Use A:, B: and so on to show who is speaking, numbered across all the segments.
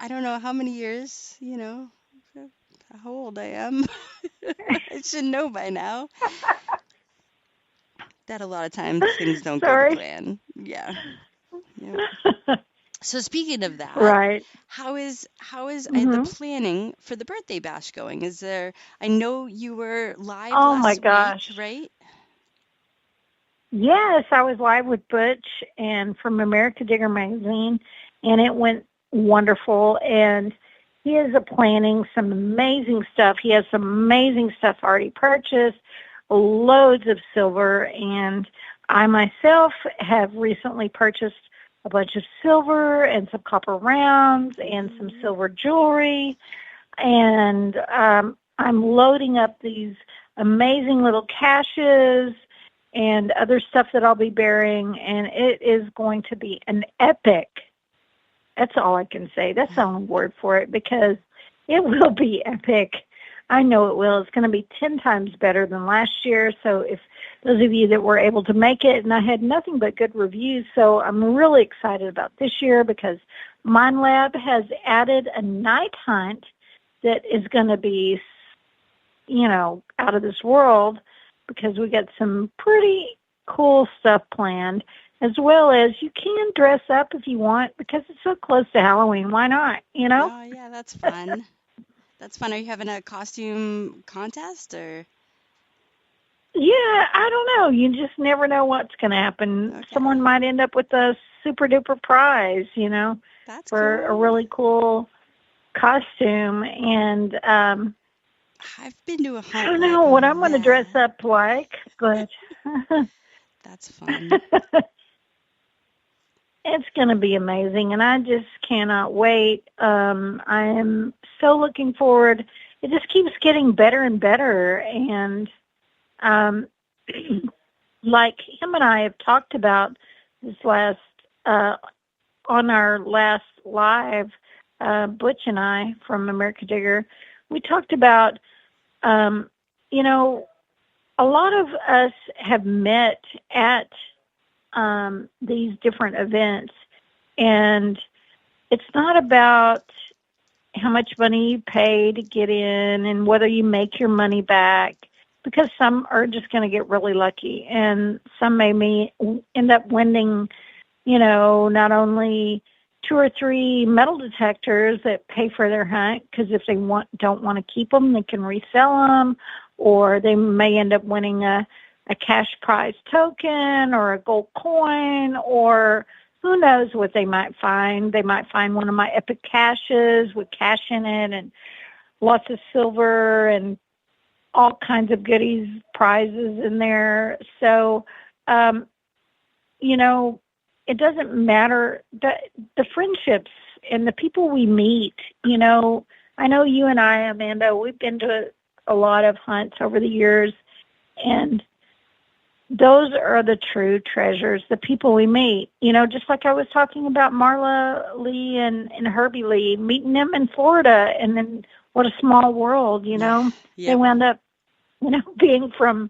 A: I don't know how many years, how old I am. I should know by now that a lot of times things don't go to
B: Sorry.
A: plan. Yeah. Yep. So speaking of that,
B: Right.
A: how is the
B: Hmm.
A: planning for the birthday bash going? Is there, I know you were live
B: Oh my
A: last week,
B: gosh.
A: right?
B: Yes, I was live with Butch and from America Digger magazine, and it went wonderful. And he is planning some amazing stuff. He has some amazing stuff already purchased, loads of silver, and I myself have recently purchased a bunch of silver and some copper rounds and some
A: Ooh.
B: silver jewelry. And I'm loading up these amazing little caches and other stuff that I'll be bearing, and it is going to be an epic. That's all I can say. That's the only word for it because it will be epic. I know it will. It's going to be 10 times better than last year. So if those of you that were able to make it, and I had nothing but good reviews, so I'm really excited about this year because Mine Lab has added a night hunt that is going to be, out of this world because we got some pretty cool stuff planned, as well as you can dress up if you want because it's so close to Halloween. Why not, you know?
A: Oh, yeah, that's fun. That's fun. Are you having a costume contest or?
B: Yeah, I don't know. You just never know what's going to happen. Someone
A: Okay.
B: might end up with a super duper prize,
A: That's
B: for a
A: cool.
B: really cool costume. And
A: I've been to a
B: I
A: hunt
B: don't
A: like
B: know what I'm going to dress
A: that.
B: up like, but
A: That's fun.
B: it's going to be amazing, and I just cannot wait. I am so looking forward. It just keeps getting better and better, and um, like him and I have talked about this last uh, on our last live, Butch and I from America Digger, we talked about, um, you know, a lot of us have met at these different events, and it's not about how much money you pay to get in and whether you make your money back because some are just going to get really lucky and some may end up winning, not only two or three metal detectors that pay for their hunt because if they don't want to keep them, they can resell them, or they may end up winning a cash prize token or a gold coin, or who knows what they might find. They might find one of my epic caches with cash in it and lots of silver and all kinds of goodies, prizes in there. So, um, you know, it doesn't matter the friendships and the people we meet. I know you and I, Amanda, we've been to a lot of hunts over the years, and those are the true treasures, the people we meet. Just like I was talking about Marla Lee and Herbie Lee, meeting them in Florida, and then what a small world,
A: Yeah.
B: They
A: Yep.
B: wound up, being from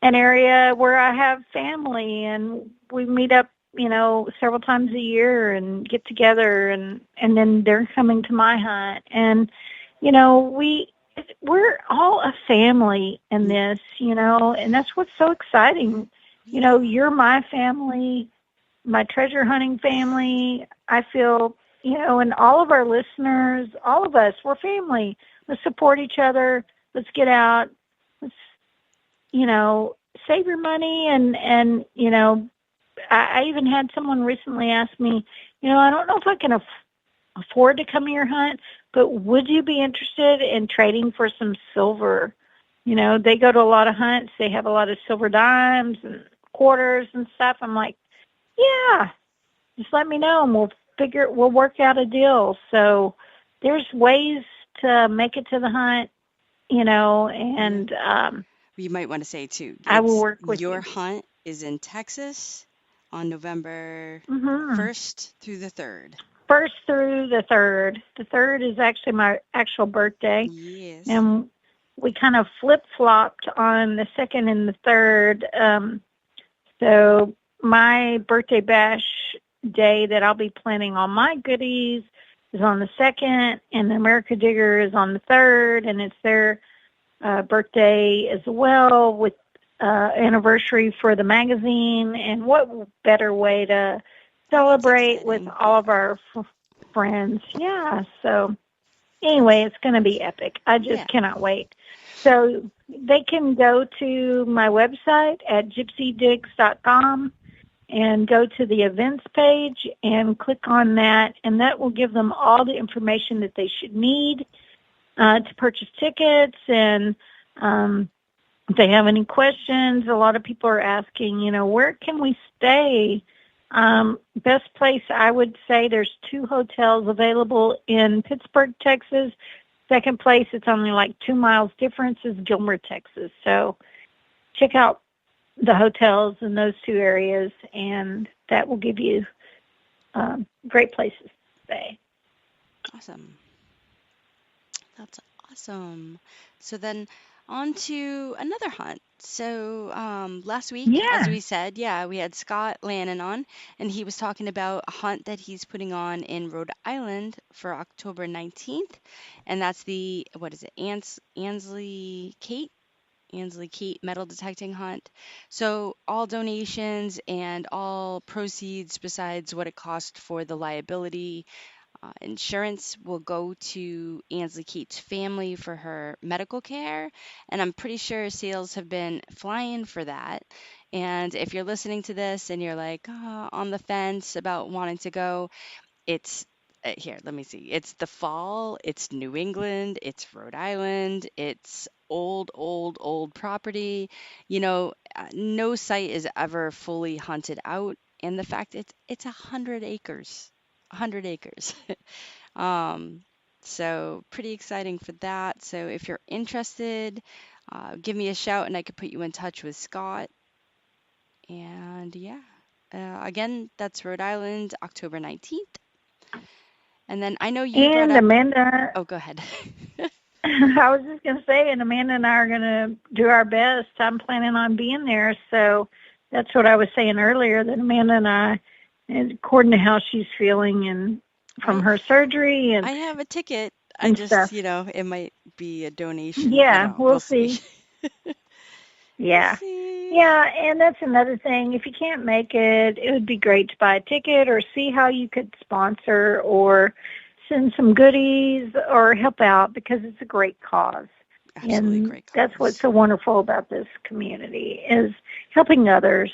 B: an area where I have family, and we meet up, several times a year and get together, and then they're coming to my hunt, and we're all a family in
A: Mm.
B: this, and that's what's so exciting.
A: Yeah.
B: You're my family, my treasure hunting family. I feel, and all of our listeners, all of us, we're family. Let's support each other. Let's get out. Let's you know, save your money. And I even had someone recently ask me, I don't know if I can afford to come to your hunt, but would you be interested in trading for some silver? They go to a lot of hunts. They have a lot of silver dimes and quarters and stuff. I'm like, yeah, just let me know and we'll work out a deal. So there's ways to make it to the hunt,
A: Yep.
B: and
A: You might want to say too,
B: I will
A: it's
B: work with
A: your
B: you.
A: hunt is in Texas on November
B: Hmm.
A: 1st through the 3rd.
B: First through the third. The third is actually my actual birthday,
A: Yes.
B: and we kind of flip flopped on the second and the third. So my birthday bash day that I'll be planning all my goodies is on the 2nd, and the America Digger is on the 3rd, and it's their birthday as well, with anniversary for the magazine. And what better way to
A: Oh, that's
B: celebrate with
A: exciting.
B: all of our friends? Yeah. So anyway, it's going to be epic. I
A: Yeah.
B: just cannot wait. So they can go to my website at gypsydigs.com and go to the events page and click on that, and that will give them all the information that they should need to purchase tickets. And if they have any questions, a lot of people are asking, where can we stay? Best place, I would say, there's 2 hotels available in Pittsburgh, Texas. Second place, it's only like 2 miles difference, is Gilmer, Texas. So check out the hotels in those 2 areas, and that will give you great places to stay.
A: Awesome. That's awesome. So then on to another hunt. So last week, as
B: Yeah.
A: we said, yeah, we had Scott Lannon on, and he was talking about a hunt that he's putting on in Rhode Island for October 19th. And that's the, what is it, Ansley Kate metal detecting hunt. So all donations and all proceeds besides what it cost for the liability insurance will go to Ansley Kate's family for her medical care, and I'm pretty sure sales have been flying for that. And if you're listening to this and you're like on the fence about wanting to go, it's here, let me see. It's the fall, it's New England, it's Rhode Island, it's old property. No site is ever fully hunted out, and the fact it's 100 acres. 100 acres. Um, so pretty exciting for that. So if you're interested, give me a shout and I could put you in touch with Scott. And yeah, again, that's Rhode Island, October 19th. And then I know you brought
B: And
A: up,
B: Amanda,
A: oh, go ahead.
B: I was just going to say, and Amanda and I are going to do our best. I'm planning on being there. So that's what I was saying earlier, that Amanda and I, and according to how she's feeling and from
A: I
B: her surgery
A: I have a ticket. I
B: and
A: just,
B: stuff.
A: it might be a donation. I
B: Yeah,
A: don't know. We'll
B: we'll
A: see.
B: see.
A: We'll
B: Yeah.
A: see.
B: Yeah, and that's another thing. If you can't make it, it would be great to buy a ticket or see how you could sponsor or send some goodies or help out, because it's a great cause.
A: Absolutely
B: And
A: great
B: that's what's
A: cause.
B: so wonderful about this community, is helping others,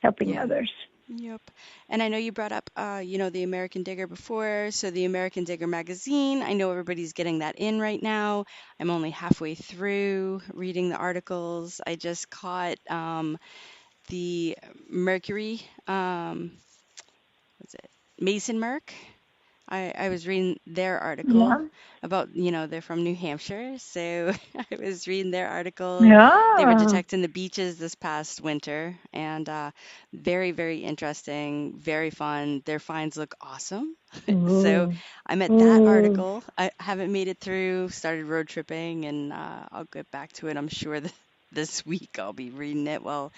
B: helping
A: Yeah.
B: others.
A: Yep. And I know you brought up, the American Digger before. So the American Digger magazine, I know everybody's getting that in right now. I'm only halfway through reading the articles. I just caught the Mercury, what's it? Mason Merc. I was reading their article
B: Yeah.
A: about, they're from New Hampshire. So I was reading their article. They were
B: Yeah.
A: detecting the beaches this past winter, and very, very interesting, very fun. Their finds look awesome. So
B: Ooh.
A: I'm at that
B: Ooh.
A: article. I haven't made it through, started road tripping, and I'll get back to it. I'm sure that this week I'll be reading it. Well,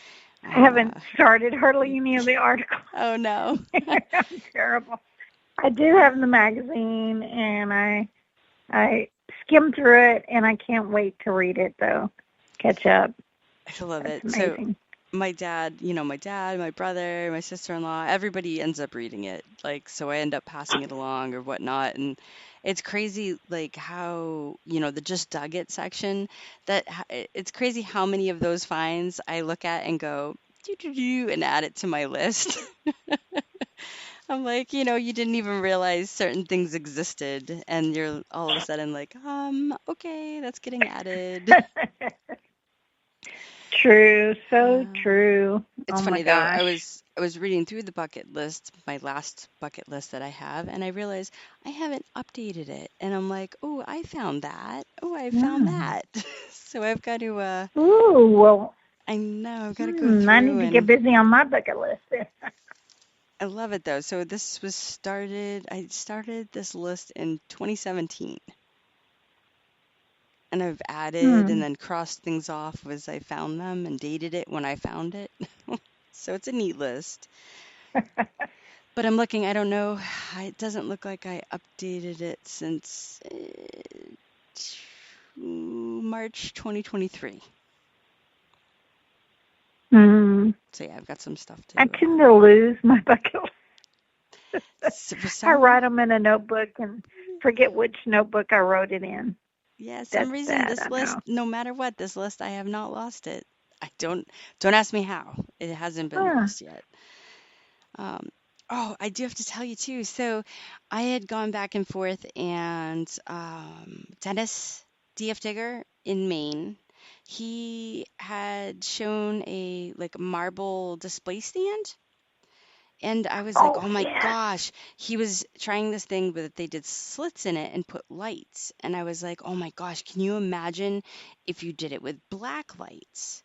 B: I haven't started hardly any of the articles.
A: oh no.
B: I'm terrible. I do have the magazine, and I skimmed through it, and I can't wait to read it, though. Catch up.
A: I love
B: That's
A: it. So
B: amazing.
A: my dad, my brother, my sister-in-law, everybody ends up reading it. Like, so I end up passing it along or whatnot. And it's crazy, like how, the just dug it section, it's crazy how many of those finds I look at and go, do, do, do, and add it to my list. I'm like, you didn't even realize certain things existed. And you're all of a sudden like, okay, that's getting added.
B: True. So
A: Uh,
B: true.
A: It's
B: Oh, my
A: funny though. I
B: gosh.
A: was I was reading through the bucket list, my last bucket list that I have, and I realized I haven't updated it. And I'm like, "Oh, I found that. Oh, I found
B: Yeah.
A: that." So I've got to
B: Ooh, well,
A: I know, I've got to go
B: I
A: through
B: need to get
A: and
B: busy on my bucket list.
A: I love it though. So I started this list in 2017, and I've added and
B: Hmm.
A: then crossed things off as I found them and dated it when I found it. So it's a neat list. But I'm looking, I don't know. It doesn't look like I updated it since March 2023.
B: Mm.
A: So yeah, I've got some stuff
B: I
A: to.
B: tend to lose my bucket list.
A: So for
B: I
A: some,
B: write them in a notebook and forget which notebook I wrote it in.
A: yeah, some
B: That's
A: reason
B: sad,
A: this
B: I
A: list,
B: know.
A: no matter what, this list, I have not lost it. I don't ask me how. It hasn't been
B: Huh.
A: lost yet. Um, oh, I do have to tell you too. So I had gone back and forth, and Dennis DF Digger in Maine, he had shown a like marble display stand. And I was like,
B: Oh,
A: oh my
B: yes.
A: gosh, he was trying this thing, but they did slits in it and put lights. And I was like, oh my gosh, can you imagine if you did it with black lights?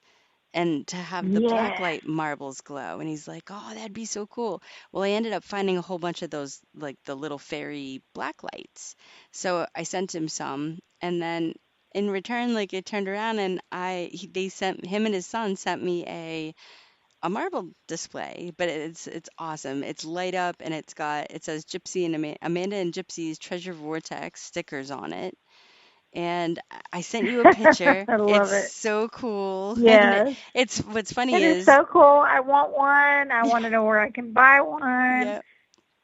A: And to have the black
B: Yes.
A: light marbles glow. And he's like, oh, that'd be so cool. Well, I ended up finding a whole bunch of those, like the little fairy black lights. So I sent him some. And then in return, like it turned around and they sent him and his son sent me a marble display, but it's awesome. It's light up and it says Gypsy and Amanda and Gypsy's Treasure Vortex stickers on it. And I sent you a picture.
B: I
A: It's
B: love it.
A: so cool. And
B: Yes.
A: it's what's funny
B: It is
A: is,
B: so cool. I want one. I
A: yeah,
B: want to know where I can buy one.
A: yeah,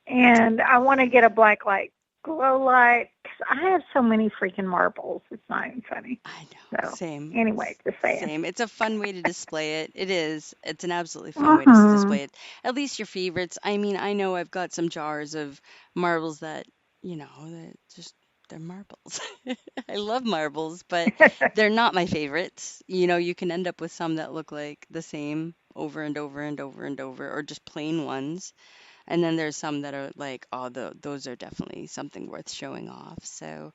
B: And I want to get a black light glow light. 'Cause I have so many freaking marbles. It's not even funny.
A: I know.
B: So,
A: Same.
B: anyway, just saying.
A: Same. It's a fun way to display it. It is. It's an absolutely fun way to
B: Mm-hmm.
A: display it. At least your favorites. I mean, I know I've got some jars of marbles that, that just they're marbles. I love marbles, but they're not my favorites. You can end up with some that look like the same over and over and over and over, or just plain ones. And then there's some that are like, oh, those are definitely something worth showing off. So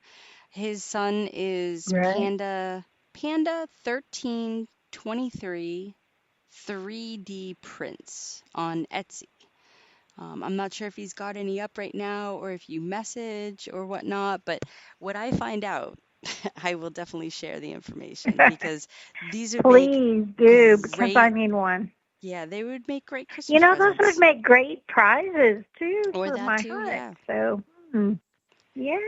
A: his son is
B: Right.
A: Panda 1323 3D prints on Etsy. I'm not sure if he's got any up right now or if you message or whatnot, but what I find out, I will definitely share the information because these would make
B: Please do, because I
A: great,
B: need one.
A: yeah, they would make great
B: You
A: Christmas
B: know, those would
A: presents.
B: make great prizes, too,
A: Or
B: for
A: that
B: my
A: too,
B: hunt.
A: yeah.
B: So, yeah,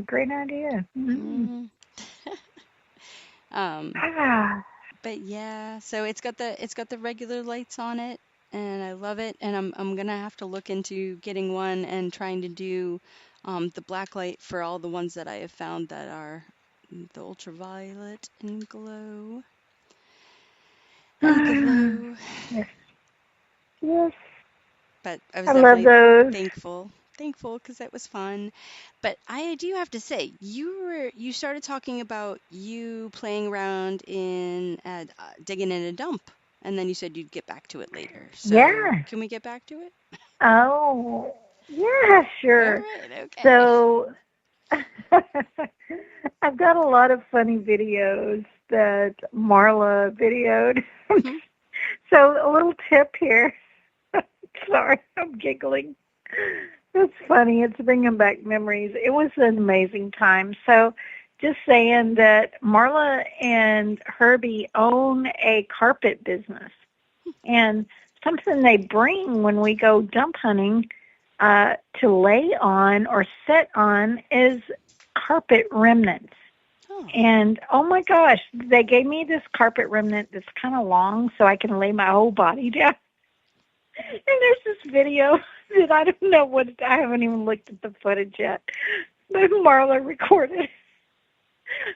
B: great idea.
A: Mhm. Um,
B: Ah,
A: But yeah, so it's got the regular lights on it, and I love it. And I'm gonna have to look into getting one and trying to do the black light for all the ones that I have found that are the ultraviolet and glow.
B: yes, yes,
A: But I was
B: I love
A: definitely
B: those.
A: thankful because that was fun. But I do have to say, you started talking about you playing around in digging in a dump, and then you said you'd get back to it later. So
B: Yeah.
A: can we get back to it?
B: Oh, yeah,
A: All
B: sure.
A: right, okay.
B: So I've got a lot of funny videos that Marla videoed.
A: Mhm.
B: So a little tip here. Sorry, I'm giggling. It's funny. It's bringing back memories. It was an amazing time. So just saying that Marla and Herbie own a carpet business. And something they bring when we go dump hunting to lay on or sit on is carpet remnants.
A: Oh.
B: And oh my gosh, they gave me this carpet remnant that's kind of long so I can lay my whole body down. And there's this video that I don't know what, I haven't even looked at the footage yet, but Marla recorded.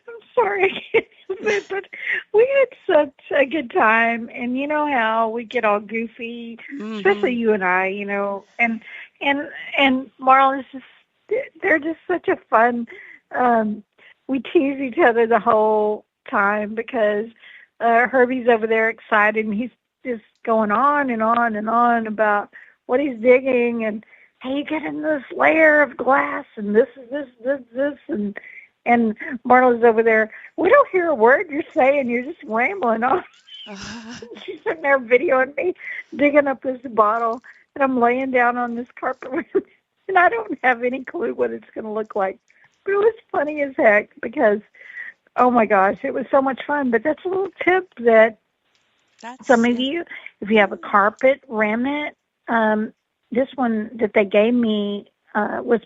B: I'm sorry, I can't help it, but we had such a good time. And you know how we get all goofy, especially
A: Mhm.
B: you and I, and and Marla is just, they're just such a fun. Um, we tease each other the whole time because Herbie's over there excited and he's just going on and on and on about what he's digging and hey, you get in this layer of glass and this is this and Marla's over there. We don't hear a word you're saying. You're just rambling on. She's sitting there videoing me digging up this bottle, and I'm laying down on this carpet, and I don't have any clue what it's going to look like. But it was funny as heck because, oh my gosh, it was so much fun. But that's a little tip that some
A: That's
B: of
A: yeah.
B: you, if you have a carpet remnant, um, this one that they gave me was